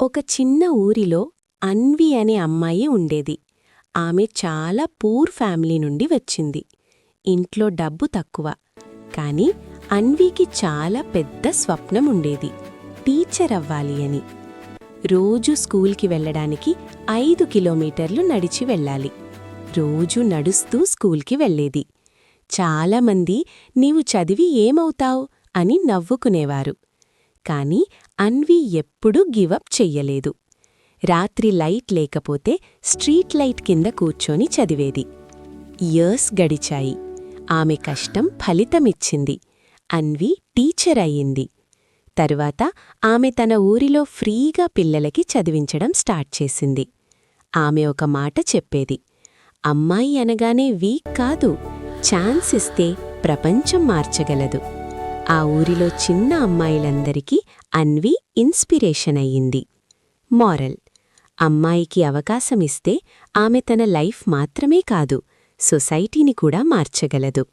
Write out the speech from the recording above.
ఒక చిన్న ఊరిలో అన్వి అనే అమ్మాయి ఉండేది. ఆమె చాలా పూర్ ఫ్యామిలీ నుండి వచ్చింది. ఇంట్లో డబ్బు తక్కువ. కాని అన్వీకి చాలా పెద్ద స్వప్నం ఉండేది, టీచర్ అవ్వాలి అని. రోజూ స్కూల్కి వెళ్లడానికి 5 కిలోమీటర్లు నడిచి వెళ్ళాలి. రోజూ నడుస్తూ స్కూల్కి వెళ్లేది. చాలామంది నీవు చదివి ఏమవుతావ్ అని నవ్వుకునేవారు. కాని అన్వీ ఎప్పుడూ గివప్ చెయ్యలేదు. రాత్రి లైట్ లేకపోతే స్ట్రీట్ లైట్ కింద కూర్చొని చదివేది. ఇయర్స్ గడిచాయి. ఆమె కష్టం ఫలితమిచ్చింది. అన్వీ టీచర్ అయ్యింది. తరువాత ఆమె తన ఊరిలో ఫ్రీగా పిల్లలకి చదివించడం స్టార్ట్ చేసింది. ఆమె ఒక మాట చెప్పేది, అమ్మాయి అనగానే వీక్ కాదు, ఛాన్స్ ఇస్తే ప్రపంచం మార్చగలదు. ఆ ఊరిలో చిన్న అమ్మాయిలందరికీ అన్వీ ఇన్స్పిరేషన్ అయ్యింది. మోరల్: అమ్మాయికి అవకాశమిస్తే ఆమె తన లైఫ్ మాత్రమే కాదు, సొసైటీని కూడా మార్చగలదు.